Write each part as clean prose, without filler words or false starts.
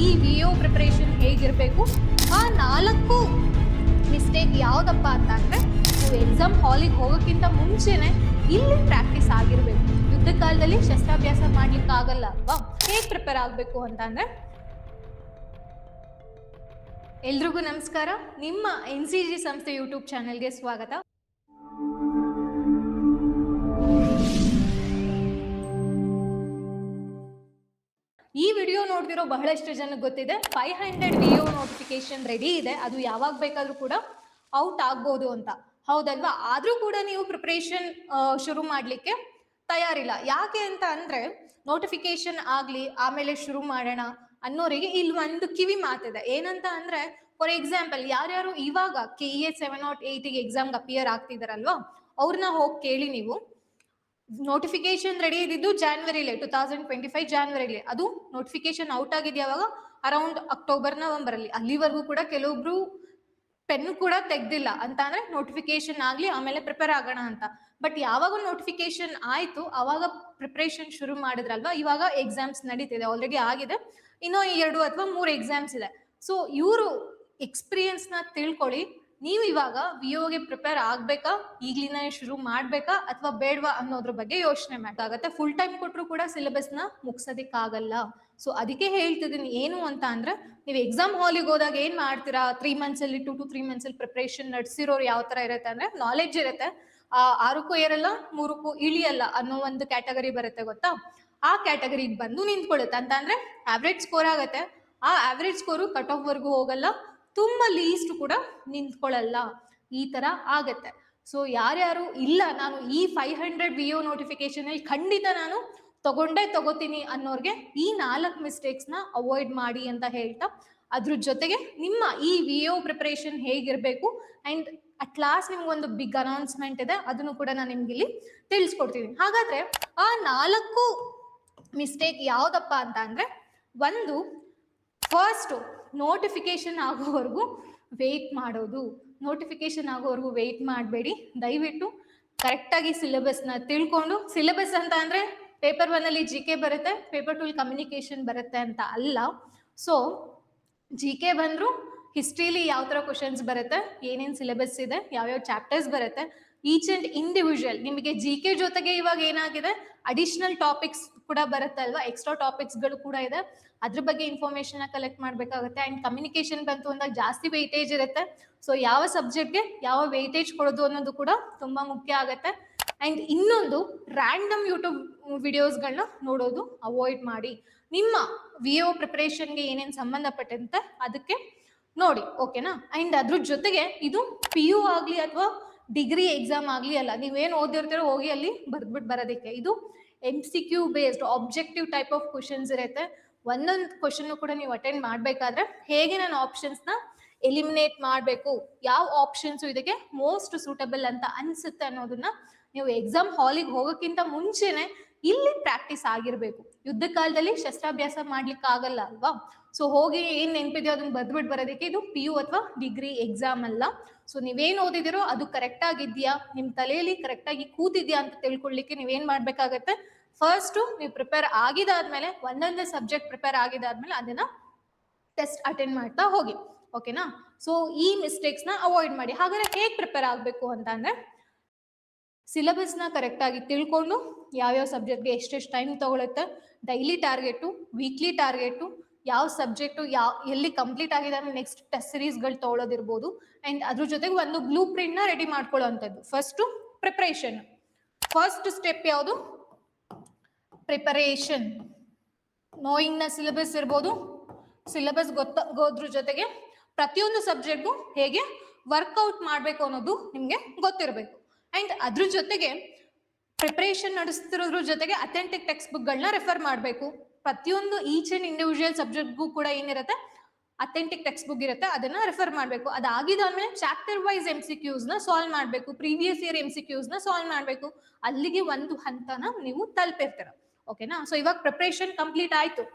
ಈ VO preparation ಹೇಗಿರಬೇಕು, ಆ 4 ಮಿಸ್ಟೇಕ್ ಯಾವುದಪ್ಪ ಅಂತ ಅಂದರೆ ನೀವು ಎಕ್ಸಾಮ್ ಹಾಲಿಗೆ ಹೋಗೋಕ್ಕಿಂತ ಮುಂಚೆನೆ ಇಲ್ಲಿ ಪ್ರಾಕ್ಟೀಸ್ ಆಗಿರಬೇಕು. ಯುದ್ಧ ಕಾಲದಲ್ಲಿ ಶಸ್ತ್ರಾಭ್ಯಾಸ ಮಾಡ್ಲಿಕ್ಕೆ ಆಗಲ್ಲ ಅಲ್ವಾ? ಹೇಗೆ ಪ್ರಿಪೇರ್ ಆಗಬೇಕು ಅಂತ ಅಂದರೆ, ಎಲ್ರಿಗೂ ನಮಸ್ಕಾರ. ನಿಮ್ಮ NCG ಸಂಸ್ಥೆ ಯೂಟ್ಯೂಬ್ ಚಾನೆಲ್ಗೆ ಸ್ವಾಗತ. ಈ ವಿಡಿಯೋ ನೋಡ್ತಿರೋ ಬಹಳಷ್ಟು ಜನಕ್ಕೆ ಗೊತ್ತಿದೆ 500 VO ನೋಟಿಫಿಕೇಶನ್ ರೆಡಿ ಇದೆ, ಅದು ಯಾವಾಗ ಬೇಕಾದ್ರೂ ಕೂಡ ಔಟ್ ಆಗ್ಬೋದು ಅಂತ, ಹೌದಲ್ವಾ? ಆದ್ರೂ ಕೂಡ ನೀವು ಪ್ರಿಪ್ರೇಷನ್ ಶುರು ಮಾಡಲಿಕ್ಕೆ ತಯಾರಿಲ್ಲ. ಯಾಕೆ ಅಂತ ಅಂದ್ರೆ ನೋಟಿಫಿಕೇಶನ್ ಆಗ್ಲಿ ಆಮೇಲೆ ಶುರು ಮಾಡೋಣ ಅನ್ನೋರಿಗೆ ಇಲ್ಲಿ ಒಂದು ಕಿವಿ ಮಾತಿದೆ. ಏನಂತ ಅಂದ್ರೆ, ಫಾರ್ ಎಕ್ಸಾಂಪಲ್ ಯಾರ್ಯಾರು ಇವಾಗ KEA 708 ಎಕ್ಸಾಮ್ಗೆ ಅಪಿಯರ್ ಆಗ್ತಿದಾರಲ್ವಾ, ಅವ್ರನ್ನ ಹೋಗಿ ಕೇಳಿ ನೀವು. ನೋಟಿಫಿಕೇಶನ್ ರೆಡಿ ಇದ್ದಿದ್ದು ಜಾನ್ವರಿಲಿ 2025 ಜಾನ್ವರಿಲಿ, ಅದು ನೋಟಿಫಿಕೇಶನ್ ಔಟ್ ಆಗಿದೆ ಯಾವಾಗ, ಅರೌಂಡ್ ಅಕ್ಟೋಬರ್ ನವೆಂಬರ್ ಅಲ್ಲಿ. ಅಲ್ಲಿವರೆಗೂ ಕೂಡ ಕೆಲವೊಬ್ರು ಪೆನ್ ಕೂಡ ತೆಗ್ದಿಲ್ಲ ಅಂತ ಅಂದ್ರೆ ನೋಟಿಫಿಕೇಶನ್ ಆಗ್ಲಿ ಆಮೇಲೆ ಪ್ರಿಪೇರ್ ಆಗೋಣ ಅಂತ. ಬಟ್ ಯಾವಾಗ ನೋಟಿಫಿಕೇಶನ್ ಆಯ್ತು ಅವಾಗ ಪ್ರಿಪ್ರೇಷನ್ ಶುರು ಮಾಡಿದ್ರಲ್ವಾ. ಇವಾಗ ಎಕ್ಸಾಮ್ಸ್ ನಡೀತಿದೆ, ಆಲ್ರೆಡಿ ಆಗಿದೆ, ಇನ್ನೂ 2 ಅಥವಾ 3 ಎಕ್ಸಾಮ್ಸ್ ಇದೆ. ಸೊ ಇವರು ಎಕ್ಸ್ಪೀರಿಯನ್ಸ್ ನ ತಿಳ್ಕೊಳ್ಳಿ. ನೀವು ಇವಾಗ VOಗೆ ಪ್ರಿಪೇರ್ ಆಗ್ಬೇಕಾ, ಈಗ್ಲಿಂದ ಶುರು ಮಾಡ್ಬೇಕಾ ಅಥವಾ ಬೇಡವಾ ಅನ್ನೋದ್ರ ಬಗ್ಗೆ ಯೋಚನೆ ಮಾಡಾಗತ್ತೆ. ಫುಲ್ ಟೈಮ್ ಕೊಟ್ಟರು ಕೂಡ ಸಿಲೆಬಸ್ ನ ಮುಗ್ಸೋದಿಕ್ಕಾಗಲ್ಲ. ಸೊ ಅದಕ್ಕೆ ಹೇಳ್ತಿದ್ದೀನಿ ಏನು ಅಂತ ಅಂದ್ರೆ, ನೀವು ಎಕ್ಸಾಮ್ ಹಾಲಿಗೆ ಹೋದಾಗ ಏನ್ ಮಾಡ್ತೀರಾ, 3 ಮಂತ್ಸ್ ಅಲ್ಲಿ 2 to 3 ಮಂತ್ಸ್ ಅಲ್ಲಿ ಪ್ರಿಪರೇಷನ್ ನಡೆಸಿರೋರು ಯಾವ ತರ ಇರುತ್ತೆ ಅಂದ್ರೆ, ನಾಲೆಡ್ಜ್ ಇರುತ್ತೆ, 6ಕ್ಕೂ ಏರಲ್ಲ 3ಕ್ಕೂ ಇಳಿಯಲ್ಲ ಅನ್ನೋ ಒಂದು ಕ್ಯಾಟಗರಿ ಬರುತ್ತೆ ಗೊತ್ತಾ. ಆ ಕ್ಯಾಟಗರಿಗೆ ಬಂದು ನಿಂತ್ಕೊಳ್ಳುತ್ತೆ ಅಂತ ಅಂದ್ರೆ ಆವ್ರೇಜ್ ಸ್ಕೋರ್ ಆಗತ್ತೆ. ಆ ಆವ್ರೇಜ್ ಸ್ಕೋರು ಕಟ್ ಆಫ್ ವರ್ಗೂ ಹೋಗಲ್ಲ, ತುಂಬಾ ಲೀಸ್ಟ್ ಕೂಡ ನಿಂತ್ಕೊಳ್ಳಲ್ಲ, ಈ ತರ ಆಗತ್ತೆ. ಸೊ ಯಾರ್ಯಾರು ಇಲ್ಲ ನಾನು ಈ 500 VO ನೋಟಿಫಿಕೇಶನ್ ಅಲ್ಲಿ ಖಂಡಿತ ನಾನು ತಗೋತೀನಿ ಅನ್ನೋರ್ಗೆ ಈ 4 ಮಿಸ್ಟೇಕ್ಸ್ ನ ಅವಾಯ್ಡ್ ಮಾಡಿ ಅಂತ ಹೇಳ್ತಾ, ಅದ್ರ ಜೊತೆಗೆ ನಿಮ್ಮ ಈ VO ಪ್ರಿಪರೇಷನ್ ಹೇಗಿರ್ಬೇಕು ಅಂಡ್ ಅಟ್ ಲಾಸ್ಟ್ ನಿಮ್ಗೊಂದು ಬಿಗ್ ಅನೌನ್ಸ್ಮೆಂಟ್ ಇದೆ, ಅದನ್ನು ಕೂಡ ನಾನು ನಿಮ್ಗೆ ಇಲ್ಲಿ ತಿಳಿಸ್ಕೊಡ್ತೀನಿ. ಹಾಗಾದ್ರೆ ಆ 4 ಮಿಸ್ಟೇಕ್ ಯಾವ್ದಪ್ಪ ಅಂತ ಅಂದ್ರೆ, ಒಂದು, ಫಸ್ಟ್ ನೋಟಿಫಿಕೇಶನ್ ಆಗೋವರೆಗೂ ವೆಯ್ಟ್ ಮಾಡೋದು. ನೋಟಿಫಿಕೇಶನ್ ಆಗೋವರೆಗೂ ವೆಯ್ಟ್ ಮಾಡಬೇಡಿ. ದಯವಿಟ್ಟು ಕರೆಕ್ಟಾಗಿ ಸಿಲೆಬಸ್ನ ತಿಳ್ಕೊಂಡು, ಸಿಲೆಬಸ್ ಅಂತ ಅಂದರೆ ಪೇಪರ್ 1 ಅಲ್ಲಿ GK ಬರುತ್ತೆ, ಪೇಪರ್ 2 ಕಮ್ಯುನಿಕೇಶನ್ ಬರುತ್ತೆ ಅಂತ ಅಲ್ಲ. ಸೊ GK ಬಂದರೂ ಹಿಸ್ಟ್ರಿಲಿ ಯಾವ ಥರ ಕ್ವಶನ್ಸ್ ಬರುತ್ತೆ, ಏನೇನು ಸಿಲೆಬಸ್ ಇದೆ, ಯಾವ್ಯಾವ ಚಾಪ್ಟರ್ಸ್ ಬರುತ್ತೆ, ಈಚ್ ಅಂಡ್ ಇಂಡಿವಿಜುವಲ್. ನಿಮಗೆ GK ಜೊತೆಗೆ ಇವಾಗ ಏನಾಗಿದೆ, ಅಡಿಷನಲ್ ಟಾಪಿಕ್ಸ್ ಕೂಡ ಬರುತ್ತೆ ಅಲ್ವಾ, ಎಕ್ಸ್ಟ್ರಾ ಟಾಪಿಕ್ಸ್ಗಳು ಕೂಡ ಇದೆ, ಅದ್ರ ಬಗ್ಗೆ ಇನ್ಫಾರ್ಮೇಶನ್ ಕಲೆಕ್ಟ್ ಮಾಡಬೇಕಾಗುತ್ತೆ. ಅಂಡ್ ಕಮ್ಯುನಿಕೇಶನ್ ಬಂತು ಅಂದಾಗ ಜಾಸ್ತಿ ವೆಯ್ಟೇಜ್ ಇರುತ್ತೆ. ಸೊ ಯಾವ ಸಬ್ಜೆಕ್ಟ್ಗೆ ಯಾವ ವೆಯ್ಟೇಜ್ ಕೊಡೋದು ಅನ್ನೋದು ಕೂಡ ತುಂಬಾ ಮುಖ್ಯ ಆಗುತ್ತೆ. ಅಂಡ್ ಇನ್ನೊಂದು, ರ್ಯಾಂಡಮ್ ಯೂಟ್ಯೂಬ್ ವಿಡಿಯೋಸ್ಗಳನ್ನ ನೋಡೋದು ಅವಾಯ್ಡ್ ಮಾಡಿ. ನಿಮ್ಮ VO ಪ್ರಿಪರೇಷನ್ಗೆ ಏನೇನು ಸಂಬಂಧಪಟ್ಟಂತೆ ಅದಕ್ಕೆ ನೋಡಿ, ಓಕೆನಾ? ಅಂಡ್ ಅದ್ರ ಜೊತೆಗೆ ಇದು PU ಆಗಲಿ ಅಥವಾ ಡಿಗ್ರಿ ಎಕ್ಸಾಮ್ ಆಗಲಿ ಅಲ್ಲ, ನೀವೇನು ಓದಿರ್ತೀರೋ ಹೋಗಿ ಅಲ್ಲಿ ಬರ್ದ್ಬಿಟ್ಟು ಬರೋದಕ್ಕೆ. ಇದು MCQ based objective type of questions ಇರುತ್ತೆ. ಒಂದೊಂದು ಕ್ವಶನ್ ಕೂಡ ನೀವು ಅಟೆಂಡ್ ಮಾಡಬೇಕಾದ್ರೆ ಹೇಗೆ ನಾನು ಆಪ್ಷನ್ಸ್ನ ಎಲಿಮಿನೇಟ್ ಮಾಡಬೇಕು, ಯಾವ ಆಪ್ಷನ್ಸು ಇದಕ್ಕೆ ಮೋಸ್ಟ್ ಸೂಟಬಲ್ ಅಂತ ಅನ್ಸುತ್ತೆ ಅನ್ನೋದನ್ನ ನೀವು ಎಕ್ಸಾಮ್ ಹಾಲಿಗೆ ಹೋಗೋಕ್ಕಿಂತ ಮುಂಚೆನೆ ಇಲ್ಲಿ ಪ್ರಾಕ್ಟೀಸ್ ಆಗಿರ್ಬೇಕು. ಯುದ್ಧ ಕಾಲದಲ್ಲಿ ಶಸ್ತ್ರಾಭ್ಯಾಸ ಮಾಡ್ಲಿಕ್ಕೆ ಆಗಲ್ಲ ಅಲ್ವಾ. ಸೊ ಹೋಗಿ ಏನ್ ನೆನಪಿದೆಯೋ ಅದನ್ನ ಬರ್ದ್ಬಿಟ್ಟು ಬರೋದಕ್ಕೆ ಇದು PU ಅಥವಾ ಡಿಗ್ರಿ ಎಕ್ಸಾಮ್ ಅಲ್ಲ. ಸೊ ನೀವೇನ್ ಓದಿದಿರೋ ಅದು ಕರೆಕ್ಟ್ ಆಗಿದ್ಯಾ, ನಿಮ್ ತಲೆಯಲ್ಲಿ ಕರೆಕ್ಟ್ ಆಗಿ ಕೂತಿದ್ಯಾ ಅಂತ ತಿಳ್ಕೊಳ್ಳಿಕ್ಕೆ ನೀವೇನ್ ಮಾಡ್ಬೇಕಾಗತ್ತೆ, ಫಸ್ಟ್ ನೀವು ಪ್ರಿಪೇರ್ ಆಗಿದಾದ್ಮೇಲೆ ಒಂದೊಂದೇ ಸಬ್ಜೆಕ್ಟ್ ಪ್ರಿಪೇರ್ ಆಗಿದಾದ್ಮೇಲೆ ಅದನ್ನ ಟೆಸ್ಟ್ ಅಟೆಂಡ್ ಮಾಡ್ತಾ ಹೋಗಿ, ಓಕೆನಾ? ಸೊ ಈ ಮಿಸ್ಟೇಕ್ಸ್ ನ ಅವಾಯ್ಡ್ ಮಾಡಿ. ಹಾಗಾದ್ರೆ ಹೇಗೆ ಪ್ರಿಪೇರ್ ಆಗಬೇಕು ಅಂತ ಅಂದ್ರೆ, ಸಿಲೆಬಸ್ನ ಕರೆಕ್ಟಾಗಿ ತಿಳ್ಕೊಂಡು ಯಾವ್ಯಾವ ಸಬ್ಜೆಕ್ಟ್ಗೆ ಎಷ್ಟೆಷ್ಟು ಟೈಮ್ ತಗೊಳುತ್ತೆ, ಡೈಲಿ ಟಾರ್ಗೆಟು, ವೀಕ್ಲಿ ಟಾರ್ಗೆಟು, ಯಾವ ಸಬ್ಜೆಕ್ಟು ಎಲ್ಲಿ ಕಂಪ್ಲೀಟ್ ಆಗಿದೆ ಅಂದ್ರೆ ನೆಕ್ಸ್ಟ್ ಟೆಸ್ಟ್ ಸಿರೀಸ್ಗಳು ತಗೊಳ್ಳೋದಿರ್ಬೋದು. ಆ್ಯಂಡ್ ಅದ್ರ ಜೊತೆಗೆ ಒಂದು ಬ್ಲೂ ಪ್ರಿಂಟ್ನ ರೆಡಿ ಮಾಡ್ಕೊಳ್ಳೋವಂಥದ್ದು. First preparation. ಫಸ್ಟ್ ಸ್ಟೆಪ್ ಯಾವುದು, ಪ್ರಿಪರೇಷನ್. ನೋಯಿಂಗ್ನ ಸಿಲೆಬಸ್ ಇರ್ಬೋದು, ಸಿಲೆಬಸ್ ಗೊತ್ತಾಗೋದ್ರ ಜೊತೆಗೆ ಪ್ರತಿಯೊಂದು ಸಬ್ಜೆಕ್ಟ್ಗೂ ಹೇಗೆ ವರ್ಕೌಟ್ ಮಾಡಬೇಕು ಅನ್ನೋದು ನಿಮಗೆ ಗೊತ್ತಿರಬೇಕು. ಆ್ಯಂಡ್ ಅದ್ರ ಜೊತೆಗೆ ಪ್ರಿಪ್ರೇಷನ್ ನಡೆಸ್ತಿರೋದ್ರ ಜೊತೆಗೆ ಅಥೆಂಟಿಕ್ ಟೆಕ್ಸ್ಟ್ ಬುಕ್ಗಳನ್ನ ರೆಫರ್ ಮಾಡಬೇಕು. ಪ್ರತಿಯೊಂದು ಈಚ್ ಅಂಡ್ ಇಂಡಿವಿಜುವಲ್ ಸಬ್ಜೆಕ್ಟ್ಗೂ ಕೂಡ ಏನಿರುತ್ತೆ, ಅಥೆಂಟಿಕ್ ಟೆಕ್ಸ್ಟ್ ಬುಕ್ ಇರುತ್ತೆ, ಅದನ್ನ ರೆಫರ್ ಮಾಡಬೇಕು. ಅದಾಗಿದ್ದಾದ್ಮೇಲೆ ಚಾಪ್ಟರ್ ವೈಸ್ MCQsನ ಸಾಲ್ವ್ ಮಾಡಬೇಕು, ಪ್ರೀವಿಯಸ್ ಇಯರ್ MCQsನ ಸಾಲ್ವ್ ಮಾಡಬೇಕು. ಅಲ್ಲಿಗೆ ಒಂದು ಹಂತನ ನೀವು ತಲುಪಿರ್ತೀರ, ಓಕೆನಾ? ಸೊ ಇವಾಗ ಪ್ರಿಪ್ರೇಷನ್ ಕಂಪ್ಲೀಟ್ ಆಯ್ತು.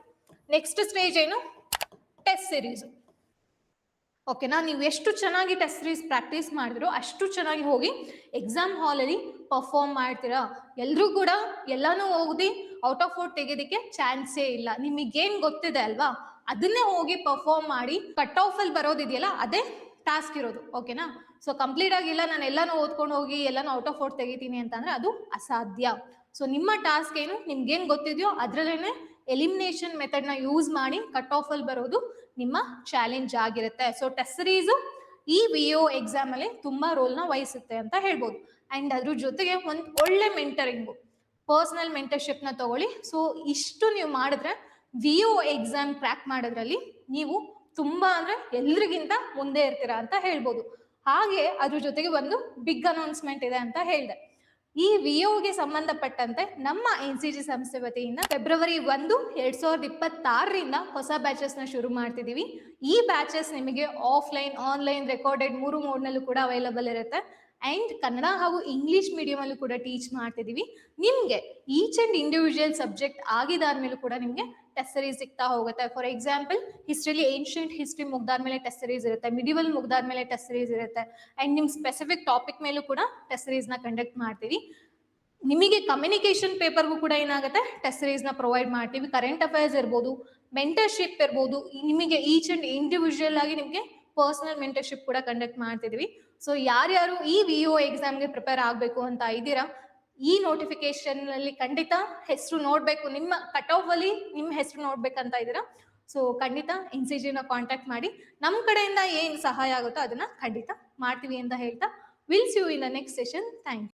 ನೆಕ್ಸ್ಟ್ ಸ್ಟೇಜ್ ಏನು, ಟೆಸ್ಟ್ ಸಿರೀಸ್. ಓಕೆನಾ? ನೀವು ಎಷ್ಟು ಚೆನ್ನಾಗಿ ಟೆಸ್ಟ್ ಸೀರೀಸ್ ಪ್ರಾಕ್ಟೀಸ್ ಮಾಡಿದ್ರೋ ಅಷ್ಟು ಚೆನ್ನಾಗಿ ಹೋಗಿ ಎಕ್ಸಾಮ್ ಹಾಲಲ್ಲಿ ಪರ್ಫಾರ್ಮ್ ಮಾಡ್ತೀರಾ. ಎಲ್ಲರೂ ಕೂಡ ಎಲ್ಲಾನು ಓದಿ ಔಟ್ ಆಫ್ ಔಟ್ ತೆಗೆಯೋದಕ್ಕೆ ಚಾನ್ಸೇ ಇಲ್ಲ. ನಿಮಗೇನು ಗೊತ್ತಿದೆ ಅಲ್ವಾ, ಅದನ್ನೇ ಹೋಗಿ ಪರ್ಫಾರ್ಮ್ ಮಾಡಿ ಕಟ್ ಆಫ್ ಅಲ್ಲಿ ಬರೋದಿದೆಯಲ್ಲ ಅದೇ ಟಾಸ್ಕ್ ಇರೋದು. ಓಕೆನಾ? ಸೊ ಕಂಪ್ಲೀಟ್ ಆಗಿಲ್ಲ ನಾನು ಎಲ್ಲಾನು ಓದ್ಕೊಂಡು ಹೋಗಿ ಎಲ್ಲಾನು ಔಟ್ ಆಫ್ ಔಟ್ ತೆಗಿತೀನಿ ಅಂತಂದ್ರೆ ಅದು ಅಸಾಧ್ಯ. ಸೊ ನಿಮ್ಮ ಟಾಸ್ಕ್ ಏನು ನಿಮ್ಗೇನ್ ಗೊತ್ತಿದೆಯೋ ಅದ್ರಲ್ಲೇನೆ ಎಲಿಮಿನೇಷನ್ ಮೆಥಡ್ ನ ಯೂಸ್ ಮಾಡಿ ಕಟ್ ಆಫ್ ಅಲ್ಲಿ ಬರೋದು ನಿಮ್ಮ ಚಾಲೆಂಜ್ ಆಗಿರುತ್ತೆ. ಸೊ ಟೆಸ್ಟ್ ಸೀರೀಸು ಈ ವಿಒ ಎಕ್ಸಾಮ್ ಅಲ್ಲಿ ತುಂಬಾ ರೋಲ್ ನ ವಹಿಸುತ್ತೆ ಅಂತ ಹೇಳ್ಬೋದು. ಅಂಡ್ ಅದ್ರ ಜೊತೆಗೆ ಒಂದು ಒಳ್ಳೆ ಮೆಂಟರಿಂಗು, ಪರ್ಸನಲ್ ಮೆಂಟರ್ಶಿಪ್ ನ ತಗೊಳ್ಳಿ. ಸೊ ಇಷ್ಟು ನೀವು ಮಾಡಿದ್ರೆ ವಿಒ ಎಕ್ಸಾಮ್ ಕ್ರ್ಯಾಕ್ ಮಾಡೋದ್ರಲ್ಲಿ ನೀವು ತುಂಬಾ ಅಂದ್ರೆ ಎಲ್ರಿಗಿಂತ ಮುಂದೆ ಇರ್ತೀರಾ ಅಂತ ಹೇಳ್ಬೋದು. ಹಾಗೆ ಅದ್ರ ಜೊತೆಗೆ ಒಂದು ಬಿಗ್ ಅನೌನ್ಸ್ಮೆಂಟ್ ಇದೆ ಅಂತ ಹೇಳಿದೆ. ಈ ವಿಒಗೆ ಸಂಬಂಧಪಟ್ಟಂತೆ ನಮ್ಮ NCG ಸಂಸ್ಥೆ ವತಿಯಿಂದ ಫೆಬ್ರವರಿ 1, 2026ರಿಂದ ಹೊಸ ಬ್ಯಾಚಸ್ ನ ಶುರು ಮಾಡ್ತಿದೀವಿ. ಈ ಬ್ಯಾಚಸ್ ನಿಮಗೆ ಆಫ್ಲೈನ್, ಆನ್ಲೈನ್, ರೆಕಾರ್ಡೆಡ್ 3 ಮೋಡ್ನಲ್ಲೂ ಕೂಡ ಅವೈಲಬಲ್ ಇರುತ್ತೆ. ಅಂಡ್ ಕನ್ನಡ ಹಾಗೂ ಇಂಗ್ಲಿಷ್ ಮೀಡಿಯಂ ಅಲ್ಲೂ ಕೂಡ ಟೀಚ್ ಮಾಡ್ತಿದೀವಿ. ನಿಮ್ಗೆ ಈಚ್ ಅಂಡ್ ಇಂಡಿವಿಜುವಲ್ ಸಬ್ಜೆಕ್ಟ್ ಆಗಿದಾದ್ಮೇಲೂ ಕೂಡ ನಿಮ್ಗೆ ಟೆಸ್ಟ್ ಸೀರೀಸ್ ಸಿಗ್ತಾ ಹೋಗುತ್ತೆ. ಫಾರ್ ಎಕ್ಸಾಂಪಲ್ ಹಿಸ್ಟ್ರಿಲಿ ಏನ್ಷಿಯಂಟ್ ಹಿಸ್ಟ್ರಿ ಮುಗ್ದಾದ್ಮೇಲೆ ಟೆಸ್ಟ್ ಸೀರೀಸ್ ಇರುತ್ತೆ, ಮಿಡಿವಲ್ ಮುಗ್ದಾದ್ಮೇಲೆ ಟೆಸ್ಟ್ ಸೀರೀಸ್ ಇರುತ್ತೆ. ಅಂಡ್ ನಿಮ್ ಸ್ಪೆಸಿಫಿಕ್ ಟಾಪಿಕ್ ಮೇಲೂ ಕೂಡ ಟೆಸ್ಟ್ ಸೀರೀಸ್ ನ ಕಂಡಕ್ಟ್ ಮಾಡ್ತೀವಿ. ನಿಮಗೆ ಕಮ್ಯುನಿಕೇಶನ್ ಪೇಪರ್ಗೂ ಕೂಡ ಏನಾಗುತ್ತೆ ಟೆಸ್ಟ್ ಸೀರೀಸ್ ನ ಪ್ರೊವೈಡ್ ಮಾಡ್ತೀವಿ. ಕರೆಂಟ್ ಅಫೇರ್ಸ್ ಇರ್ಬೋದು, ಮೆಂಟರ್ಶಿಪ್ ಇರ್ಬೋದು, ನಿಮಗೆ ಈಚ್ ಅಂಡ್ ಇಂಡಿವಿಜುವಲ್ ಆಗಿ ನಿಮಗೆ ಪರ್ಸನಲ್ ಮೆಂಟರ್ಶಿಪ್ ಕೂಡ ಕಂಡಕ್ಟ್ ಮಾಡ್ತಿದೀವಿ. ಸೊ ಯಾರ್ಯಾರು ಈ ವಿಒ ಎಕ್ಸಾಮ್ಗೆ ಪ್ರಿಪೇರ್ ಆಗಬೇಕು ಅಂತ ಇದ್ದೀರಾ, ಈ ನೋಟಿಫಿಕೇಶನ್ ಅಲ್ಲಿ ಖಂಡಿತ ಹೆಸರು ನೋಡ್ಬೇಕು, ನಿಮ್ಮ ಕಟ್ ಆಫ್ ಅಲ್ಲಿ ನಿಮ್ಮ ಹೆಸರು ನೋಡ್ಬೇಕಂತ ಇದ್ದೀರಾ, ಸೊ ಖಂಡಿತ NCG ನ ಕಾಂಟ್ಯಾಕ್ಟ್ ಮಾಡಿ. ನಮ್ಮ ಕಡೆಯಿಂದ ಏನ್ ಸಹಾಯ ಆಗುತ್ತೋ ಅದನ್ನ ಖಂಡಿತ ಮಾಡ್ತೀವಿ ಅಂತ ಹೇಳ್ತಾ will see you in the next session. Thank you.